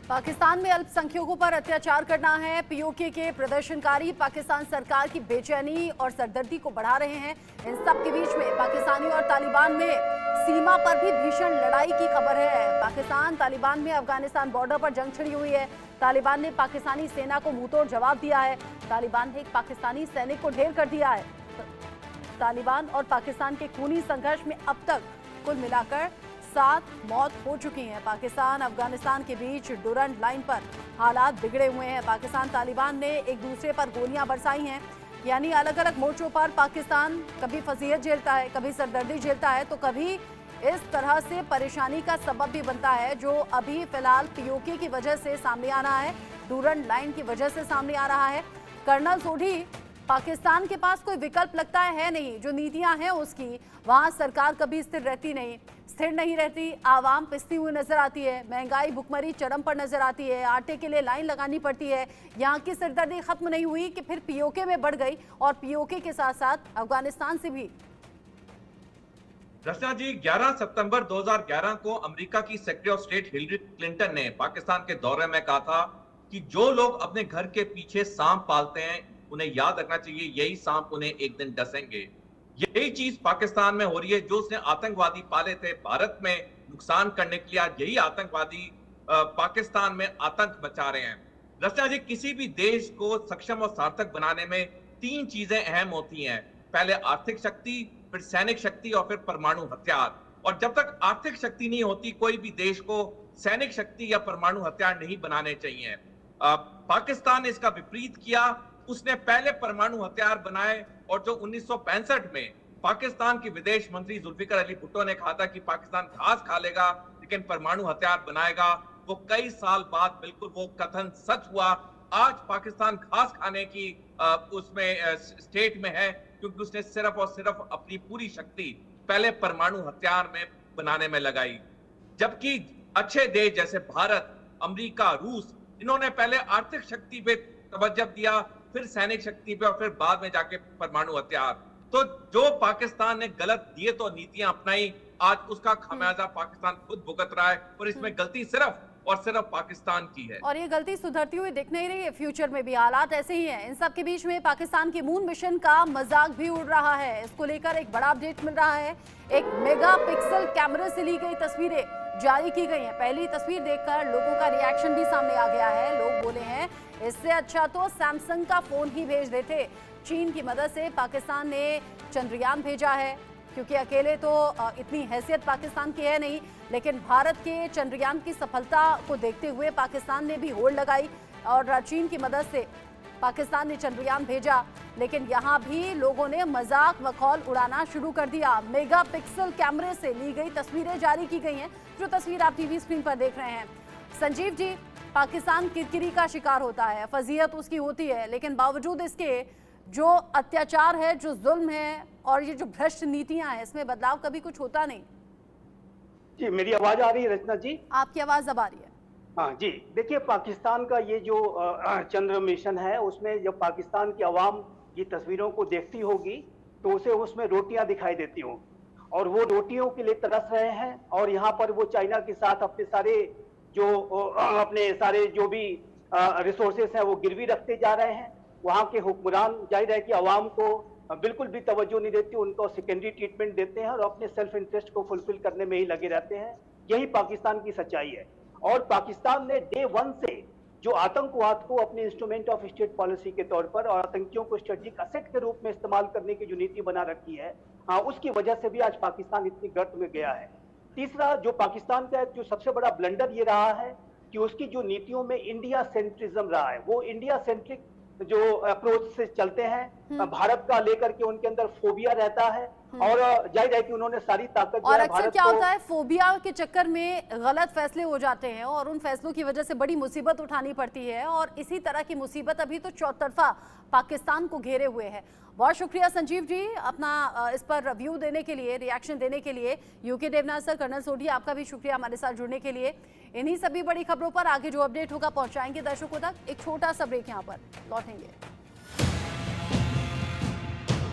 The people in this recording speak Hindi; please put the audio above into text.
पाकिस्तान में अल्पसंख्यकों पर अत्याचार करना है। पीओके के प्रदर्शनकारी पाकिस्तान सरकार की बेचैनी और सरदर्दी को बढ़ा रहे हैं। इन सब के बीच में पाकिस्तानी और तालिबान में सीमा पर भी भीषण लड़ाई की खबर है। पाकिस्तान तालिबान में अफगानिस्तान बॉर्डर पर जंग छिड़ी हुई है। तालिबान ने पाकिस्तानी सेना को मुंहतोड़ जवाब दिया है। तालिबान ने एक पाकिस्तानी सैनिक को ढेर कर दिया है। तालिबान और पाकिस्तान के खूनी संघर्ष में अब तक कुल मिलाकर 7 मौत हो चुकी हैं। पाकिस्तान अफगानिस्तान के बीच डुरंड लाइन पर हालात बिगड़े हुए हैं। पाकिस्तान तालिबान ने एक दूसरे पर गोलियां बरसाई हैं, यानी अलग अलग मोर्चों पर पाकिस्तान कभी फजीहत झेलता है, कभी सरदर्दी झेलता है, तो कभी इस तरह से परेशानी का सबब भी बनता है, जो अभी फिलहाल पीओके की वजह से सामने आ रहा है, डुरंड लाइन की वजह से सामने आ रहा है। कर्नल सोढी, पाकिस्तान के पास कोई विकल्प लगता है नहीं। जो नीतियां हैं उसकी, वहां सरकार कभी स्थिर नहीं रहती। आवाम पिसती हुई नजर आती है। महंगाई भुखमरी चरम पर नजर आती है। आटे के लिए लाइन लगानी पड़ती है। यहाँ की सरदर्दी खत्म नहीं हुई कि फिर पीओके में बढ़ गई, और पीओके के साथ साथ अफगानिस्तान से भी। रचना जी, 11 सितंबर 2011 को अमेरिका की secretary of state Hillary Clinton ने पाकिस्तान के दौरे में कहा था कि जो लोग अपने घर के पीछे सांप पालते हैं, उन्हें याद रखना चाहिए यही सांप उन्हें एक दिन डसेंगे। यही चीज पाकिस्तान में हो रही है। जो उसने आतंकवादी पाले थे भारत में नुकसान करने के लिए, आज यही आतंकवादी पाकिस्तान में आतंक मचा रहे हैं। रचना जी, किसी भी देश को सक्षम और सार्थक बनाने में 3 चीजें अहम होती हैं। पहले आर्थिक शक्ति, फिर सैनिक शक्ति और फिर परमाणु हथियार। और जब तक आर्थिक शक्ति नहीं होती, कोई भी देश को सैनिक शक्ति या परमाणु हथियार नहीं बनाने चाहिए। पाकिस्तान ने इसका विपरीत किया। उसने पहले परमाणु हथियार बनाए, और जो 1965 में पाकिस्तान के विदेश मंत्री जुल्फिकर अली भुट्टो ने कहा था कि पाकिस्तान घास खा लेगा लेकिन परमाणु हथियार बनाएगा, वो कई साल बाद बिल्कुल वो कथन सच हुआ। आज पाकिस्तान घास खाने की उसमें स्टेट में है, क्योंकि उसने सिर्फ और सिर्फ अपनी पूरी शक्ति पहले परमाणु हथियार में बनाने में लगाई। जबकि अच्छे देश जैसे भारत, अमेरिका, रूस, इन्होंने पहले आर्थिक शक्ति पे तवज्जो दिया, फिर सैनिक शक्ति पे, और फिर बाद में जाके परमाणु हथियार। तो जो पाकिस्तान ने गलत दिए तो नीतियां अपनाई, आज उसका खामियाजा पाकिस्तान खुद भुगत रहा है, और इसमें गलती सिर्फ और सिर्फ पाकिस्तान की है, और ये गलती सुधरती हुई दिख नहीं रही है। फ्यूचर में भी हालात ऐसे ही हैं। इन सब के बीच में पाकिस्तान की मून मिशन का मजाक भी उड़ रहा है। इसको लेकर एक बड़ा अपडेट मिल रहा है। एक मेगापिक्सल कैमरे से ली गई तस्वीरें जारी की गई हैं। पहली तस्वीर देखकर लोगों का रिएक्शन भी सामने आ गया है। लोग बोले हैं इससे अच्छा तो सैमसंग का फोन ही भेज देते। चीन की मदद से पाकिस्तान ने चंद्रयान भेजा है, क्योंकि अकेले तो इतनी हैसियत पाकिस्तान की है नहीं, लेकिन भारत के चंद्रयान की सफलता को देखते हुए पाकिस्तान ने भी होड़ लगाई, और चीन की मदद से पाकिस्तान ने चंद्रयान भेजा। लेकिन यहाँ भी लोगों ने मजाक मखौल उड़ाना शुरू कर दिया। मेगापिक्सल कैमरे से ली गई तस्वीरें जारी की गई हैं, जो तस्वीर आप टीवी स्क्रीन पर देख रहे हैं। संजीव जी, पाकिस्तान किरकिरी का शिकार होता है, फजीहत उसकी होती है, लेकिन बावजूद इसके जो अत्याचार है, जो जुल्म है, और ये जो भ्रष्ट नीतियां हैं, इसमें बदलाव कभी कुछ होता नहीं। जी, मेरी आवाज आ रही है रचना जी? आपकी आवाज अब आ रही है। हाँ जी, देखिए पाकिस्तान का ये जो चंद्र मिशन है, उसमें जब पाकिस्तान की आवाम की तस्वीरों को देखती होगी तो उसे उसमें रोटियां दिखाई देती होंगी, और वो रोटियों के लिए तरस रहे हैं। और यहाँ पर वो चाइना के साथ अपने सारे जो भी रिसोर्सेस हैं वो गिरवी रखते जा रहे हैं। वहाँ के हुक्मरान जाहिर है कि आवाम को बिल्कुल भी तवज्जो नहीं देती, उनको सेकेंडरी ट्रीटमेंट देते हैं और अपने सेल्फ इंटरेस्ट को फुलफिल करने में ही लगे रहते हैं। यही पाकिस्तान की सच्चाई है। और पाकिस्तान ने डे 1 से जो आतंकवाद को अपने इंस्ट्रूमेंट ऑफ स्टेट पॉलिसी के तौर पर और आतंकियों को स्ट्रेटेजिक असेट के रूप में इस्तेमाल करने की जो नीति बना रखी है, उसकी वजह से भी आज पाकिस्तान इतनी गर्त में गया है। तीसरा, जो पाकिस्तान का जो सबसे बड़ा ब्लंडर ये रहा है कि उसकी जो नीतियों में इंडिया सेंट्रिज्म रहा है। वो इंडिया सेंट्रिक जो अप्रोच से चलते हैं, भारत का लेकर के उनके अंदर फोबिया रहता है, और जाहिर है कि उन्होंने सारी ताकत, और अक्सर क्या होता है, फोबिया के चक्कर में गलत फैसले हो जाते हैं, और उन फैसलों की वजह से बड़ी मुसीबत उठानी पड़ती है। और इसी तरह की मुसीबत अभी तो चौतरफा पाकिस्तान को घेरे हुए है। बहुत शुक्रिया संजीव जी, अपना इस पर रिव्यू देने के लिए, रिएक्शन देने के लिए। UK Devnath sir, colonel Sodhi, आपका भी शुक्रिया हमारे साथ जुड़ने के लिए। इन्हीं सभी बड़ी खबरों पर आगे जो अपडेट होगा पहुंचाएंगे दर्शकों तक। एक छोटा सा ब्रेक यहाँ पर, लौटेंगे।